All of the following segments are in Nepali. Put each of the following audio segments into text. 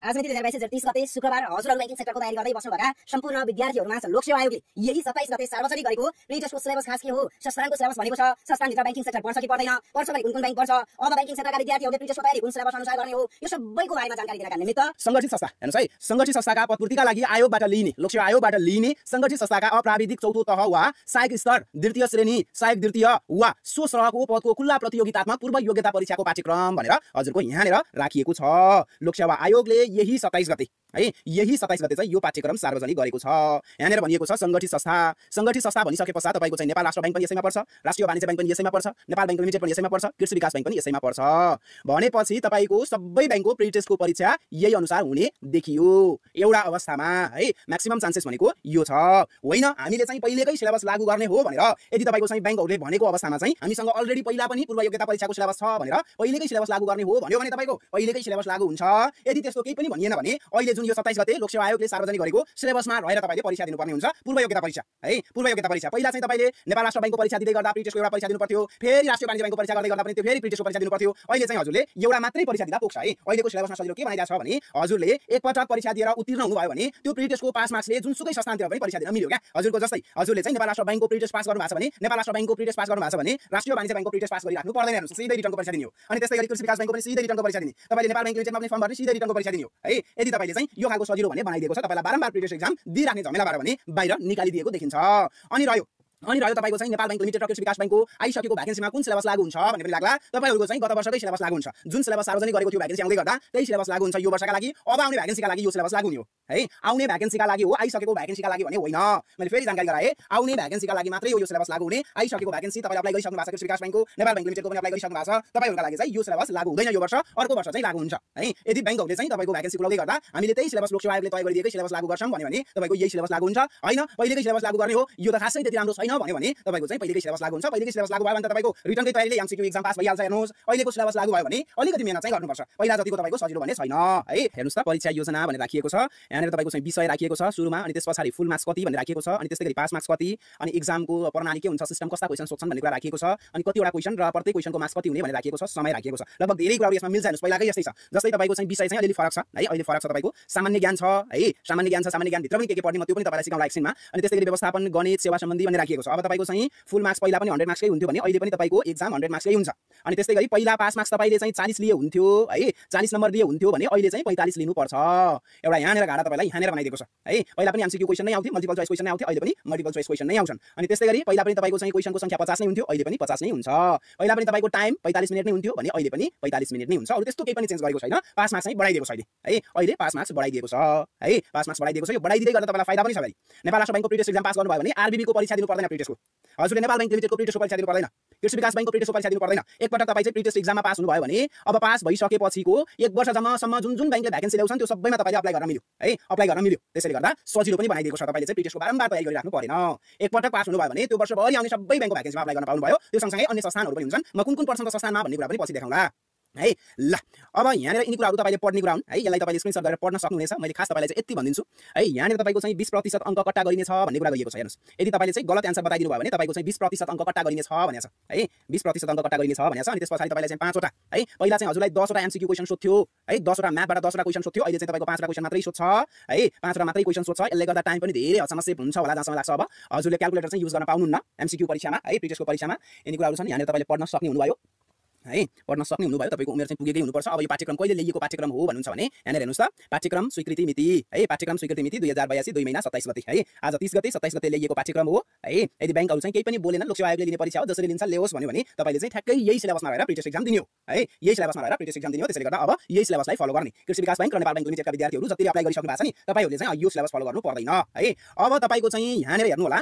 आज मिति 2022 गते शुक्रबार हजुरहरु बैंकिङ सेक्टरको तयारी गर्दै बस्नुभएका सम्पूर्ण विद्यार्थीहरुमा लोक सेवा आयोगले यही 27 गते सार्वजनिक गरेको प्रिटेस्टको सिलेबस खास के हो, संस्थानको सिलेबस भनेको छ संस्थानभित्र बैंकिङ सेक्टर पर्छ कि पर्दैन, पर्छ भने कुन बैंक पर्छ, अब बैंकिङ सेक्टरका विद्यार्थीहरुले प्रिटेस्टको तयारी कुन सिलेबस अनुसार गर्ने हो, यो सबैको बारेमा जानकारी दिनका निमित्त संगठित संस्था हेर्नुस् है, संगठित संस्थाका पदपूर्तिका लागि आयोगबाट लिइने लोक सेवा आयोगबाट लिइने संगठित संस्थाका अप्राविधिक चौथो तह वा सहायक स्तर द्वितीय श्रेणी सहायक द्वितीय वा सो सरहको पदको खुल्ला प्रतियोगितात्मक पूर्व योग्यता परीक्षाको पाठ्यक्रम भनेर हजुरको यहाँनेर राखिएको छ। लोक सेवा आयोगले यही 27 गते है, यही 27 गते चाहिँ यो पाठ्यक्रम सार्वजनिक गरेको छ। यहाँनेर भनिएको छ संगठित संस्था। संगठित संस्था भनिसके पश्चात तपाईको चाहिँ नेपाल राष्ट्र बैंक पनि यसैमा पर्छ, राष्ट्रिय वाणिज्य बैंक पनि यसैमा पर्छ, नेपाल बैंक लिमिटेड पनि यसैमा पर्छ, कृषि विकास बैंक पनि यसैमा पर्छ। भनेपछि तपाईको सबै बैंकको प्रिटेस्टको परीक्षा यही अनुसार हुने देखियो। एउटा अवस्थामा है म्याक्सिमम चान्सेस भनेको यो छ। होइन हामीले चाहिँ पहिलेकै सिलेबस लागू गर्ने हो भनेर यदि तपाईको चाहिँ बैंकहरुले भनेको अवस्थामा चाहिँ हामीसँग अलरेडी पहिला पनि पूर्व योग्यता परीक्षाको सिलेबस छ भनेर पहिलेकै सिलेबस लागू गर्ने हो भन्यो भने तपाईको पहिलेकै सिलेबस लागू हुन्छ। यदि त्यस्तो केही पनि भनिएन भने अहिले जुन यो 27 गते लोक सेवा आयोगले सार्वजनिक गरेको सिलेबसमा रहेर तपाईले परीक्षा दिनुपर्ने हुन्छ। पूर्व योग्यता परीक्षा है, पूर्व योग्यता परीक्षा पहिला चाहिँ तपाईले नेपाल राष्ट्र बैंकको परीक्षा दिँदै गर्दा प्रिटेस्टको एउटा परीक्षा दिनु पर्थ्यो, फेरि राष्ट्रिय वाणिज्य बैंकको परीक्षा गर्दै गर्दा पनि त्यो फेरि प्रिटेस्टको परीक्षा दिनु पर्थ्यो। अहिले चाहिँ हजुरले एउटा मात्रै परीक्षा दिँदा पुग्छ है। अहिलेको सिलेबसमा सजिलो के बनाइदिएको छ भने हजुरले एकपटक परीक्षा दिएर उत्तीर्ण हुनुभयो भने त्यो प्रिटेस्टको पास मार्क्सले जुनसुकै संस्थानतिर पनि परीक्षा दिन मिल्यो क्या। हजुरको जस्तै हजुरले चाहिँ नेपाल राष्ट्र बैंकको प्रिटेस्ट पास गर्नु भएको छ भने नेपाल राष्ट्र बैंकको प्रिटेस्ट पास गर्नु भएको छ भने राष्ट्रिय वाणिज्य बैंकको प्रिटेस्ट पास गरिराख्नु पर्दैन, हेर्नुस् सिधै रिटर्नको परीक्षा दिने हो। अनि त्यस्तै गरी कृषि विकास बैंकको पनि सिधै रिटर्नको परीक्षा दिने, तपाईले नेपाल बैंक लिमिटेडमा पनि फर्म भर्ने सिधै रिटर्नको परीक्षा दिने हो है। यदि तपाईले चाहिँ यो खालको सजिलो भने बनाइदिएको छ, तपाईलाई बारम्बार प्रिटेस्ट एक्जाम दिइराख्ने झमेलाबाट भने बाहिर निकालिदिएको देखिन्छ। अनि रह्यो तपाईको चाहिँ नेपाल बैंक लिमिटेड र कृषि विकास बैंकको आइसकेको भ्याकेन्सीमा कुन सिलेबस लागू हुन्छ भन्ने पनि लाग्ला। तपाईहरुको चाहिँ गत वर्षकै सिलेबस लागू हुन्छ, जुन सिलेबस सार्वजनिक गरेको थियो भ्याकेन्सी आउँदै गर्दा त्यही सिलेबस लागू हुन्छ यो वर्षका लागि। अब आउने भ्याकेन्सीका लागि यो सिलेबस लागू हुने हो है। आउने भ्याकेन्सीका लागि हो, आइसकेको भ्याकेन्सीका लागि भने होइन। मैले फेरि जानकारी गराए आउने भ्याकेन्सीका लागि मात्रै हो यो सिलेबस लागू हुने। आइसकेको भ्याकेन्सी तपाईले अप्लाई गरिसक्नु भएको छ, कृषि विकास बैंकको नेपाल बैंक लिमिटेडको पनि अप्लाई गरिसक्नु भएको छ, तपाईहरुका लागि चाहिँ यो सिलेबस लागू हुँदैन यो वर्ष, अर्को वर्ष चाहिँ लागू हुन्छ है। यदि बैंकहरुले चाहिँ तपाईको भ्याकेन्सी खुलाउँदै गर्दा हामीले त्यही सिलेबस लोक सेवा आयोगले तय गरिदिएकै सिलेबस लागू गर्छौं भन्यो भने तपाईको यही सिलेबस लागू हुन्छ। हैन पहिलेकै सिलेबस लागू गर्ने हो यो त खासै त्यति राम्रो छैन भन्यो भने तपाईको चाहिँ पहिलेकै सिलेबस लागू हुन्छ। पहिलेकै सिलेबस लागू भयो भने तपाईको रिटर्नकै तयारीले एमसीक्यू एक्जाम पास भइहाल्छ। हेर्नुस् अहिलेको सिलेबस लागू भयो भने अलिकति मेहनत चाहिँ गर्नुपर्छ, पहिला जतिको तपाईको सजिलो भने छैन है। हेर्नुस् त परीक्षा योजना भनेर राखिएको छ यहाँनेर, तपाईको चाहिँ विषय राखिएको छ सुरुमा, अनि त्यसपछि फुल मार्क्स कति भनेर राखिएको छ, अनि त्यस्तै गरी पास मार्क्स कति, अनि एक्जामको प्रणाली के हुन्छ, सिस्टम कस्ता क्वेशन सोध्छन् भन्ने कुरा राखिएको छ, अनि कतिवटा क्वेशन र प्रत्येक क्वेशनको मार्क्स कति हुने भनेर राखिएको छ, समय राखिएको छ। लगभग धेरै कुराहरु यसमा मिल्छ। हेर्नुस् पहिलाकै यस्तै छ। जस्तै तपाईको चाहिँ विषय चाहिँ अलिअलि फरक छ है, अहिले फरक छ। तपाईको सामान्य ज्ञान छ है, सामान्य ज्ञान छ, सामान्य ज्ञान भित्र पनि के पढ्ने म त्यो पनि तपाईलाई सिकाउला एकछिनमा। अनि त्यस्तै गरी व्यवस्थापन गणित सेवा सम्बन्धी भन्ने राखिएको छ। अब तपाईको चाहिँ फुल मार्क्स पहिला पनि 100 मार्क्सकै हुन्थ्यो भने अहिले पनि तपाईको एक्जाम 100 मार्क्सकै हुन्छ। अनि त्यस्तै गरी पहिला पास मार्क्स तपाईले चाहिँ 40 लिए हुन्थ्यो है, 40 नम्बर लिए हुन्थ्यो भने अहिले चाहिँ 45 लिनु पर्छ। एउटा यहाँनेर गाडा तपाईलाई यहाँनेर बनाइदिएको छ है। पहिला पनि एमसीक्यू क्वेशन नै आउँथ्यो, मल्टिपल चोइस क्वेशन नै आउँथ्यो, अहिले पनि मल्टिपल चोइस क्वेशन नै आउँछन्। अनि त्यस्तै गरी पहिला पनि तपाईको चाहिँ क्वेशनको संख्या 50 नै हुन्थ्यो, अहिले पनि 50 नै हुन्छ। पहिला पनि तपाईको टाइम 45 मिनेट नै हुन्थ्यो भने अहिले पनि 45 मिनेट नै हुन्छ। अरु त्यस्तो केही पनि चेन्ज गरेको छैन। पास मार्क्स चाहिँ बढाइदिएको छ अहिले है, अहिले पास मार्क्स बढाइदिएको छ है, पास मार्क्स बढाइदिएको छ। यो बढाइदिँदै गर्दा तपाईलाई फाइदा पनि छ भाइ। नेपाल राष्ट्र बैंकको प्रिटेस्ट एक्जाम पास गर्नुभयो भने आरबीबी को परीक्षा दिनु पर्दैन प्रिटेस्टको। हजुरले नेपाल बैंक लिमिटेडको प्रिटेस्टको परीक्षा दिनु पर्दैन, कृषि विकास बैंकको प्रिटेस्टको परीक्षा दिनु पर्दैन। एकपटक तपाई चाहिँ प्रिटेस्ट एक्जाममा पास हुनुभयो भने अब पास भइसकेपछिको 1 वर्षसम्म जुन जुन बैंकले भ्याकेन्सी ल्याउँछन् त्यो सबैमा तपाईले अप्लाई गर्न मिल्यो है, अप्लाई गर्न मिल्यो। त्यसैले गर्दा सजिलो पनि बनाइदिएको छ। तपाईले चाहिँ प्रिटेस्टको बारम्बार तयारी गरिराख्नु परेन। एकपटक पास हुनुभयो भने त्यो वर्षभरि आउने सबै बैंकको भ्याकेन्सीमा अप्लाई गर्न पाउनुभयो। त्यो सँगसँगै अन्य संस्थानहरु पनि हुन्छन्। म कुन पर्छन् संस्थानमा भन्ने कुरा पनि पछि देखाउँला है। ल अब यहाँनेर यिनी कुराहरु तपाईले पढ्ने कुरा हुन् है, यसलाई तपाईले स्क्रिनशट गरेर पढ्न सक्नुहुनेछ। मैले खास तपाईलाई चाहिँ यति भनिदिन्छु है, यहाँनेर तपाईको चाहिँ 20% अंक कट्टा गरिनेछ भन्ने कुरा गरिएको छ। हेर्नुस् यदि तपाईले चाहिँ गलत आन्सर बताइदिनु भयो भने तपाईको चाहिँ 20% अंक कट्टा गरिनेछ भनेछ है, 20% अंक कट्टा गरिनेछ भनेछ। अनि त्यसपछि तपाईलाई चाहिँ 5 वटा है, पहिला चाहिँ हजुरलाई 10 वटा एमसीक्यू क्वेशन सोध्थ्यो है, 10 वटा म्याथबाट 10 वटा क्वेशन सोध्थ्यो, अहिले चाहिँ तपाईको 5 वटा क्वेशन मात्रै सोध्छ है, 5 वटा मात्रै क्वेशन सोध्छ। यसले गर्दा टाइम पनि धेरै हदसम्म सेभ हुन्छ होला जहाँसम्म लाग्छ। अब हजुरले क्याल्कुलेटर चाहिँ युज गर्न पाउनुहुन्न एमसीक्यू परीक्षामा है, प्रिटेस्टको परीक्षामा यिनी कुराहरु छन्। यहाँनेर तपाईले पढ्न सक्ने हुनुभयो है, पढ्न सक्ने हुनुभयो। तपाईको उमेर चाहिँ पुगेकै हुनुपर्छ। अब यो पाठ्यक्रम कहिले ल्याइएको पाठ्यक्रम हो भन्नुहुन्छ भने यहाँनेर हेर्नुस् त पाठ्यक्रम स्वीकृति मिति है, पाठ्यक्रम स्वीकृति मिति 2082 2 महिना 27 गते है, आज 30 गते 27 गते ल्याइएको पाठ्यक्रम हो है। यदि बैंकहरु चाहिँ केही पनि बोलेनन्, लोक सेवा आयोगले लिने परीक्षा हो जसरी लिन्छ ल्याओस् भन्यो भने तपाईले चाहिँ ठ्याक्कै यही सिलेबसमा रहेर प्रिटेस्ट एक्जाम दिने हो है, यही सिलेबसमा रहेर प्रिटेस्ट एक्जाम दिने हो। त्यसैले गर्दा अब यही सिलेबसलाई फलो गर्ने कृषि विकास बैंक र नेपाल बैंक लिमिटेडका विद्यार्थीहरु जतिले अप्लाई गरिसक्नु भएको छ नि तपाईहरुले चाहिँ यो सिलेबस फलो गर्नु पर्दैन है। अब तपाईको चाहिँ यहाँनेर हेर्नु होला,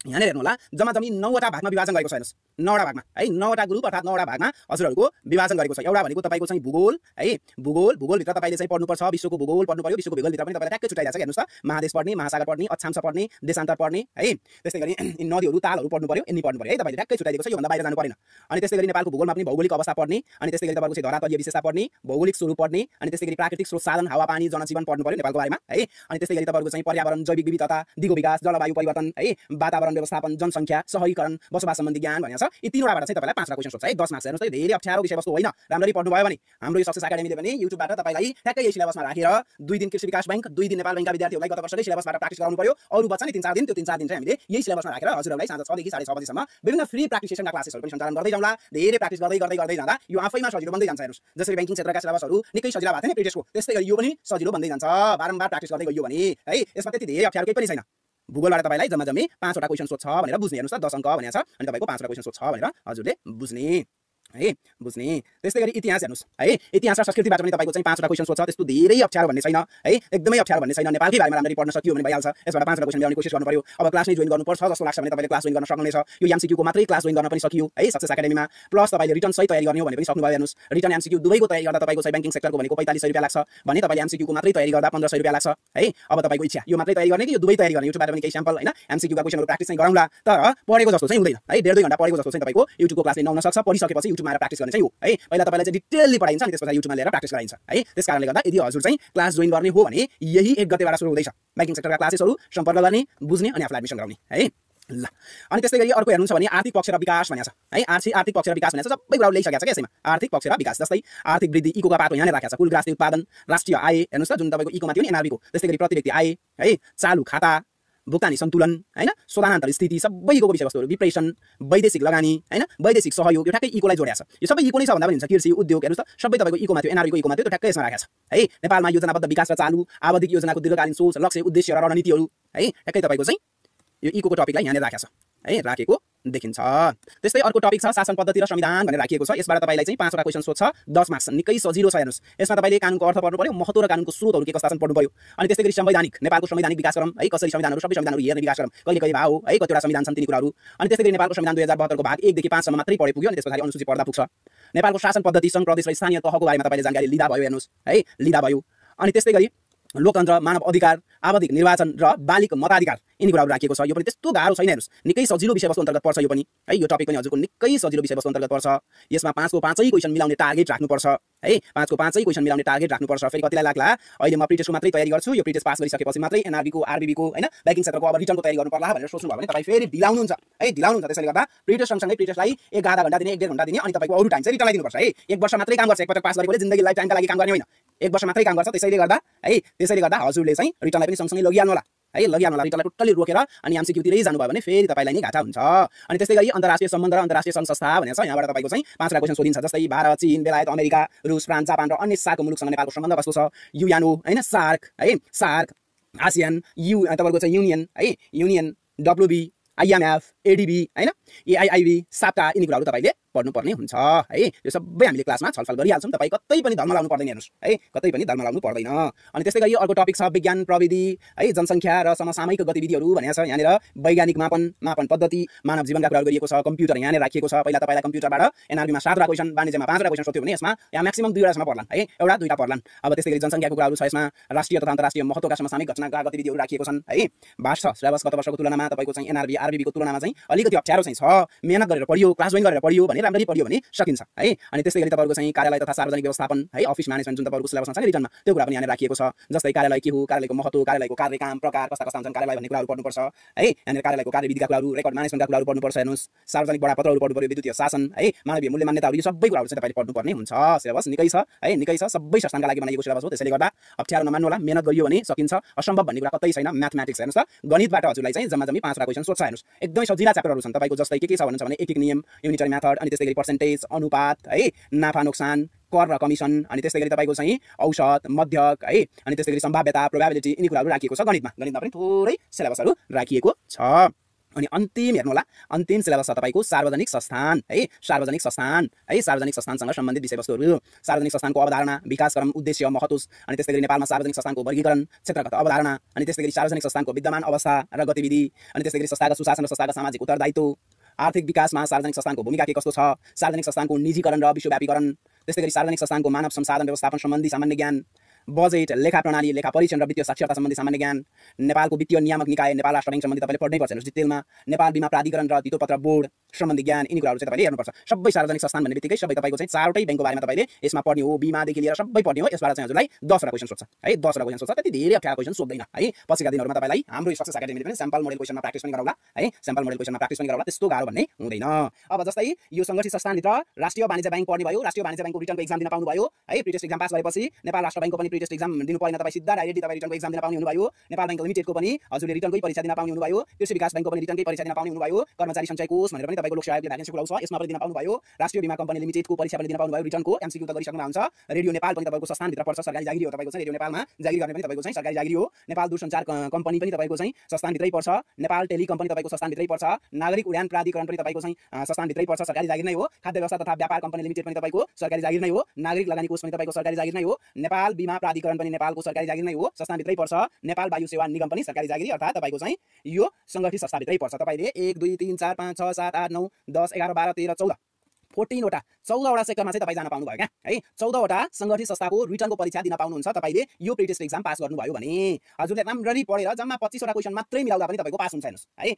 यहाँनेर हेर्नु होला जम्मा 9 वटा भागमा विभाजन गरेको छ। हेर्नुस् 9 वटा भागमा है, 9 वटा ग्रुप अर्थात 9 वटा भागमा हजुरहरुको विभाजन गरेको छ। एउटा भनेको तपाईको चाहिँ भूगोल है, भूगोल भित्र तपाईले चाहिँ पढ्नुपर्छ, विश्वको भूगोल पढ्नु पर्यो। विश्वको भूगोल भित्र पनि तपाईलाई ट्याक्कै छुटाइदिएको छ। हेर्नुस् त महादेश पढ्ने, महासागर पढ्ने, अक्षांश पढ्ने, देशान्तर पढ्ने है, त्यस्तै गरी नदीहरु तालहरु पढ्नु पर्यो, यिनी पढ्नु पर्यो है। तपाईले ट्याक्कै छुटाइदिएको छ, यो भन्दा बाहिर जानु परेन। अनि त्यस्तै गरी नेपालको भूगोलमा पनि भौगोलिक अवस्था पढ्ने, अनि त्यस्तै गरी तपाईको चाहिँ धरातलीय विशेषता पढ्ने, भौगोलिक स्वरूप पढ्ने, अनि त्यस्तै गरी प्राकृतिक स्रोत साधन हावा पानी जनजीवन पढ्नु पर्यो नेपालको बारेमा है। अनि त्यस्तै गरी तपाईको चाहिँ पर्यावरण जैविक विविधता, दिगो विकास, जलवायु परिवर्तन है, वातावरण व्यवस्थापन, जनसङ्ख्या, सहरीकरण, बसोबास सम्बन्धी ज्ञान भनेको छ। यी तीनवटाबाट चाहिँ तपाईलाई 5 वटा क्वेशन सोध्छ है 10 मार्क्स। हेर्नुस् है धेरै अप्ठ्यारो विषयवस्तु होइन। राम्ररी पढ्नु भयो भने हाम्रो यो सक्सेस एकाडेमीले पनि युट्युबबाट तपाईलाई ठ्याक्कै यही सिलेबसमा राखेर 2 दिन कृषि विकास बैंक, 2 दिन नेपाल बैंकका विद्यार्थीहरूलाई गत वर्षकै सिलेबसबाट प्र्याक्टिस गराउनु पर्यो। अरु बच्चा नि 3-4 दिन, त्यो 3-4 दिन चाहिँ हामीले यही सिलेबसमा राखेर हजुरहरूलाई साँझ 6 देखि 6:30 बजेसम्म विभिन्न फ्री प्र्याक्टिस सेसनका क्लासेसहरू पनि सञ्चालन गर्दै जाउँला। धेरै प्र्याक्टिस गर्दै जाँदा यो आफैमा सजिलो बन्दै जान्छ। हेर्नुस् जसरी बैंकिङ क्षेत्रका सिलेबसहरू निकै सजिला भएको थियो नि प्रिटेस्टको, त्यस्तै गरी यो पनि सजिलो बन्दै जान्छ बारम्बार प्र्याक्टिस गर्दै गइयो भने है। यसमा त्यति धेरै अप्ठ्यारो केही पनि छैन। भूगोलबाट तपाईलाई जम्मा-जम्मी 5 वटा क्वेशन सोध्छ भनेर बुझ्ने। हेर्नुस् त 10 अङ्क भनेको छ अनि तपाईको 5 वटा क्वेशन सोध्छ भनेर हजुरले बुझ्ने है, बुझ्ने। त्यस्तै गरी इतिहास हेर्नुस् है, इतिहास र संस्कृतिबाट पनि तपाईको चाहिँ 5 वटा क्वेशन सोध्छ। त्यस्तो धेरै अप्ठ्यारो भन्ने छैन है, एकदमै अप्ठ्यारो भन्ने छैन। नेपालकै बारेमा राम्ररी पढ्न सकियो भने भइहाल्छ। यसबाट 5 वटा क्वेशन ल्याउने कोसिस गर्नु पर्यो। अब क्लास नै जोइन गर्नुपर्छ जस्तो लाग्छ भने तपाईले क्लास जोइन गर्न सक्नुहुनेछ। यो एमसीक्यू को मात्रै क्लास जोइन गर्न पनि सकियो है सक्सेस एकाडेमीमा। प्लस तपाईले रिटर्न सही तयारी गर्ने हो भने पनि सक्नुभयो। हेर्नुस् रिटर्न एमसीक्यू दुवैको तयारी गर्दा तपाईको चाहिँ बैंकिङ सेक्टरको भनेको 4500 रुपैयाँ लाग्छ भने तपाईले एमसीक्यू को मात्रै तयारी गर्दा 1500 रुपैयाँ लाग्छ है। अब तपाईको इच्छा यो मात्रै तयारी गर्ने कि यो दुवै तयारी गर्ने। युट्युबबाट पनि केही स्याम्पल हैन एमसीक्यू का क्वेशनहरु प्र्याक्टिस चाहिँ गराउँला, तर पढेको जस्तो चाहिँ हुँदैन है। 1.5-2 घण्टा पढेको जस्तो चाहिँ तपाईको युट्युबको क्लासले नहुन सक्छ। पढिसकेपछि युट्युबमा आएर प्र्याक्टिस गर्ने चाहिँ हो है। पहिला तपाईलाई चाहिँ डिटेलली पढाइन्छ अनि त्यसपछि युट्युबमा लिएर प्र्याक्टिस गराइन्छ है। त्यसकारणले गर्दा यदि हजुर चाहिँ क्लास जोइन गर्ने हो भने यही 1 गतेबाट सुरु हुँदैछ। बैंकिङ सेक्टरका क्लासेसहरु सम्पर्क गर्ने, बुझ्ने अनि आफूलाई एडमिसन गराउने है। ल अनि त्यस्तै गरी अर्को हेर्नुहुन्छ भने आर्थिक पक्ष र विकास भनेको छ है। आर्थिक पक्ष र विकास भनेको छ सबै कुरा ल्याइसकेको छ के यसैमा। आर्थिक पक्ष र विकास जस्तै आर्थिक वृद्धि इकोका पाटो यहाँ नै राखेको छ। कुल ग्राहस्थी उत्पादन, राष्ट्रिय आय हेर्नुस् त जुन तपाईको इकोमा थियो नि एनआरबी को, त्यस्तै गरी प्रति व्यक्ति आय है, चालु खाता, भुक्तानी सन्तुलन हैन, शोधानान्तर स्थिति, सबै इकोको विषयवस्तुहरु, विप्रेषण, वैदेशिक लगानी हैन, वैदेशिक सहयोग, यो ठ्याक्कै इकोलाई जोड्या छ। यो सबै इको नै छ भन्दा पनि हुन्छ। कृषि उद्योग हेर्नुस् त सबै तपाईको इकोमा थियो, एनआरबी को इकोमा थियो, त्यो ठ्याक्कै यसमा राखेको छ है। नेपालमा योजनाबद्ध विकास र चालु आवधिक योजनाको दीर्घकालीन सोच, लक्ष्य, उद्देश्य र रणनीतिहरु है, ठ्याक्कै तपाईको चाहिँ यो इकोको टपिकलाई यहाँ नै राखेको छ है, राखेको देखिन्छ। त्यस्तै अर्को टपिक छ शासन पद्धति र संविधान भनेर राखिएको छ। यसबाट तपाईलाई चाहिँ 5 वटा क्वेशन सोध्छ 10 मार्क्स। निकै सजिलो छ। हेर्नुस् यसमा तपाईले कानुनको अर्थ पढ्नु पर्यो, महत्व र कानुनको स्रोतहरु के कस्ता छन् पढ्नु पर्यो। अनि त्यस्तै गरी संवैधानिक नेपालको संवैधानिक विकासक्रम है, कसरी संविधानहरु सबै संविधानहरु हेर्ने विकासक्रम कहिले कहिले भाव है, कतिवटा संविधान छन् तिनी कुराहरु। अनि त्यस्तै गरी नेपालको संविधान 2072 को भाग 1 देखि 5 सम्म मात्रै पढे पुग्यो अनि त्यसपछि अनुसूची पढ्दा पुग्छ। नेपालको शासन पद्धति, संघ प्रदेश र स्थानीय तहको बारेमा तपाईले जानकारी लिदा भयो। हेर्नुस् है, लिदा भयो। अनि त्यस्तै गरी लोकतन्त्र, मानव अधिकार, आवधिक निर्वाचन र बालिक मताधिकार यिनी कुराहरु राखिएको छ। यो पनि त्यस्तो गाह्रो छैन। हेर्नुस् निकै सजिलो विषयवस्तु अन्तर्गत पर्छ यो पनि है। यो टपिक पनि हजुरको निकै सजिलो विषयवस्तु अन्तर्गत पर्छ। यसमा 5 को 5 क्वेशन मिलाउने टार्गेट राख्नुपर्छ है। 5 को 5 क्वेशन मिलाउने टार्गेट राख्नुपर्छ। फेरि कतिलाई लाग्ला अहिले म प्रिटेस्टको मात्रै तयारी गर्छु, यो प्रिटेस्ट पास गरिसकेपछि मात्रै एनआरबी को, आरबीबी को हैन, बैंकिङ सेक्टरको अब रिटर्नको तयारी गर्नु पर्ला भनेर सोच्नु भयो भने तपाई फेरि ढिलाउनुहुन्छ है, ढिलाउनुहुन्छ। त्यसैले गर्दा प्रिटेस्ट सँगसँगै प्रिटेस्टलाई 1/2 घण्टा दिने, 1.5 घण्टा दिने अनि तपाईको अरु टाइम चाहिँ रिटर्नलाई दिनुपर्छ है। 1 वर्ष मात्रै काम गर्छ, एक पटक पास गरेकोले जिन्दगी लाइफ टाइमका लागि काम गर्ने होइन। 1 वर्ष मात्रै काम गर्छ। त्यसैले गर्दा हजुरले चाहिँ रिटर्नलाई पनि सँगसँगै लगिहाल्नु होला है, लगिहाल्नु होला। रिटर्नलाई टोटली रोकेर अनि एमसीक्यू तिरै जानुभयो भने फेरि तपाईलाई नै घाटा हुन्छ। अनि त्यस्तै गरी अन्तर्राष्ट्रिय सम्बन्ध र अन्तर्राष्ट्रिय संघ संस्था भनेको छ। यहाँबाट तपाईको चाहिँ 5 वटा क्वेशन सोधिन्छ। जस्तै भारत, चीन, बेलायत, अमेरिका, रुस, फ्रान्स, जापान र अन्य सार्क मुलुकसँग नेपालको सम्बन्ध कस्तो छ। युएनओ हैन, सार्क है, सार्क, आसियान, तपाईको चाहिँ युनियन है, युनियन, डब्ल्युबी, आइएमएफ, एडीबी हैन, एआईआईबी, साप्टा यिनी कुराहरु तपाईले पढ्नुपर्ने हुन्छ है। यो सबै हामीले क्लासमा छलफल गरिहाल्छौं। तपाई कतै पनि धर्म लाउनु पर्दैन। हेर्नुस् है, कतै पनि धर्म लाउनु पर्दैन। अनि त्यस्तै गरी अर्को टपिक छ विज्ञान, प्रविधि है, जनसंख्या र समसामयिक गतिविधिहरु भनेको छ। यहाँनिर वैज्ञानिक मापन पद्धति, मानव जीवनका कुराहरु गरिएको छ। कम्प्युटर यहाँनिर राखिएको छ। पहिला तपाईलाई कम्प्युटरबाट एनआरबीमा 7 वटा क्वेशन, वाणिज्यमा 5 वटा क्वेशन सोध्यो भने यसमा यहाँ म्याक्सिमम 2 वटासम्म पढ्लान् है, एउटा 2टा पढ्लान्। अब त्यस्तै गरी जनसंख्याको कुराहरु छ। यसमा राष्ट्रिय तथा अन्तर्राष्ट्रिय महत्त्वका समसामयिक घटनाका गतिविधिहरु राखिएको छन् है। भाष छ। सिलेबस गत वर्षको तुलनामा तपाईको चाहिँ एनआरबी, आरबीबी को तुलनामा चाहिँ अलिकति अप्ठ्यारो चाहिँ छ। मेहनत गरेर पढियो, क्लास जोइन गरेर पढियो भने राम्ररी पढियो भने सकिन्छ है। अनि त्यस्तै गरी तपाईको चाहिँ कार्यालय तथा सार्वजनिक व्यवस्थापन है, अफिस म्यानेजमेन्ट जुन तपाईको सिलेबसमा छ नि रिटर्नमा, त्यो कुरा पनि यहाँ राखिएको छ। जस्तै कार्यालय के हो, कार्यालयको महत्त्व, कार्यालयको कार्य, काम, प्रकार कस्ता कस्ता हुन्छन् कार्यालय भन्ने कुराहरु पढ्नुपर्छ है। यहाँ कार्यालयको कार्यविधिका कुराहरु, रेकर्ड म्यानेजमेन्टका कुराहरु पढ्नुपर्छ। हेर्नुस् सार्वजनिक बडापत्रहरु पढ्नु पर्यो, विद्युतीय शासन है, मानवीय मूल्य मान्यताहरु, यो सबै कुराहरु चाहिँ तपाईले पढ्नुपर्ने हुन्छ। सिलेबस निकै छ है, निकै छ। सबै संस्थानका लागि बनाइएको सिलेबस हो। त्यसैले गर्दा अप्ठ्यारो नमान्नु होला। मेहनत गरियो भने सकिन्छ। असम्भव भन्ने कुरा कतै छैन। म्याथमेटिक्स हेर्नुस् त गणितबाट हजुरलाई चाहिँ जम्मा-जम्मी 5 वटा क्वेशन सोध्छ। हेर्नुस् एकदमै सजिला च्याप्टरहरु छन् तपाईको। जस्तै के छ भन्नुहुन्छ भने एकीकृत नियम, युनिटरी मेथड, अनि त्यस्तै गरी पर्सेन्टेज, अनुपात है, नाफा नोक्सान, कर र कमिसन, अनि त्यस्तै गरी तपाईको चाहिँ औसत, मध्यक है, अनि त्यस्तै गरी सम्भाव्यता, प्रोबेबिलिटी यिनी कुराहरु राखिएको छ। गणितमा पनि थोरै सिलेबसहरु राखिएको छ। अनि अन्तिम हेर्नु होला, अन्तिम सिलेबस छ तपाईको सार्वजनिक संस्थान है, सार्वजनिक संस्थान है, सार्वजनिक संस्थानसँग सम्बन्धित विषयवस्तुहरु। सार्वजनिक संस्थानको अवधारणा, विकासक्रम, उद्देश्य, महत्त्व, अनि त्यस्तै गरी नेपालमा सार्वजनिक संस्थानको वर्गीकरण, क्षेत्रगत अवधारणा, अनि त्यस्तै गरी सार्वजनिक संस्थानको विद्यमान अवस्था र गतिविधि, अनि त्यस्तै गरी संस्थागत सुशासन र संस्थागत सामाजिक उत्तरदायित्व, आर्थिक विकासमा सार्वजनिक संस्थानको भूमिका के कस्तो छ, सार्वजनिक संस्थानको निजीकरण र विश्वव्यापीकरण, त्यस्तै गरी सार्वजनिक संस्थानको मानव संसाधन व्यवस्थापन सम्बन्धी सामान्य ज्ञान, बजेट, लेखा प्रणाली, लेखा परीक्षण र वित्तीय साक्षरता सम्बन्धी सामान्य ज्ञान, नेपालको वित्तीय नियामक निकाय, नेपाल राष्ट्र बैंक सम्बन्धी तपाईले पढ्नै पर्छ। हेर्नुस् डिटेलमा नेपाल बीमा प्राधिकरण र धितोपत्र बोर्ड, सम्बन्धी ज्ञान यिनी कुराहरू चाहिँ तपाईँले हेर्नुपर्छ। सबै सार्वजनिक संस्थान भन्ने बित्तिकै सबै तपाईँको चाहिँ चारवटै बैंकको बारेमा तपाईँले यसमा पढ्ने हो, बीमादेखि लिएर सबै पढ्ने हो। यसबाट चाहिँ हजुरलाई 10 वटा क्वेशन सोध्छ है, 10 वटा क्वेशन सोध्छ। त्यति धेरै अप्ठ्यारो क्वेशन सोध्दैन है। पछिका दिनहरुमा तपाईलाई हाम्रो सक्सेस एकाडेमीले पनि स्याम्पल मोडेल क्वेशनमा प्र्याक्टिस पनि गराउला है, स्याम्पल मोडेल क्वेशनमा प्र्याक्टिस पनि गराउला। त्यस्तो गाह्रो भन्ने हुँदैन। अब जस्तै यो संगठित संस्थानभित्र राष्ट्रिय वाणिज्य बैंक पढ्ने भयो, राष्ट्रिय वाणिज्य बैंकको रिटर्नको एक्जाम दिन पाउनु भयो है। प्री टेस्ट एक्जाम पास गरेपछि नेपाल राष्ट्र बैंकको पनि प्री टेस्ट एक्जाम दिनु परेन, तपाई सिधा डाइरेक्टली तपाई रिटर्नको एक्जाम दिन पाउने हुनुभयो। नेपाल बैंक लिमिटेडको पनि हजुरले रिटर्नकै परीक्षा दिन पाउने हुनुभयो। कृषि विकास बैंकको पनि रिटर्नकै परीक्षा दिन पाउने हुनुभयो। कर्मचारी सञ्चय कोष भनेर पनि तपाईको लोक सेवा आयोगले भ्याकेन्सी खुलाउँछ, यसमा पनि दिन पाउनु भयो। राष्ट्रिय बीमा कम्पनी लिमिटेडको परीक्षा पनि दिन पाउनु भयो, रिटर्नको एमसीक्यू त गरिसक्नु हुन्छ। रेडियो नेपाल पनि तपाईको संस्थानभित्र पर्छ, सरकारी जागिरी हो तपाईको चाहिँ। रेडियो नेपालमा जागिरी गर्ने पनि तपाईको चाहिँ सरकारी जागिरी हो। नेपाल दूरसञ्चार कम्पनी पनि तपाईको चाहिँ संस्थानभित्रै पर्छ। नेपाल टेली कम्पनी तपाईको संस्थानभित्रै पर्छ। नागरिक उड्डान प्राधिकरण पनि तपाईको चाहिँ संस्थानभित्रै पर्छ, सरकारी जागिर नै हो। खाद्य व्यवस्था तथा व्यापार कम्पनी लिमिटेड पनि तपाईको सरकारी जागिर नै हो। नागरिक लगानी कोष पनि तपाईको सरकारी जागिर नै हो। नेपाल बीमा प्राधिकरण पनि नेपालको सरकारी जागिर नै हो, संस्थानभित्रै पर्छ। नेपाल वायु सेवा निगम पनि सरकारी जागिरी अर्थात् तपाईको चाहिँ यो संगठित संस्थाभित्रै पर्छ। तपाईले 1 2 3 4 5 6 7 8 9 10 11 12 13 14 14 वटा 14 वटा सेक्टरमा चाहिँ तपाई जान पाउनु भयो क्या है। 14 वटा संगठित संस्थाको रिटर्नको परीक्षा दिन पाउनुहुन्छ तपाईले यो प्री टेस्ट एक्जाम पास गर्नुभयो भने। हजुरले राम्ररी पढेर जम्मा 25 वटा क्वेशन मात्रै मिलाउँदा पनि तपाईको पास हुन्छ हेर्नुस् है।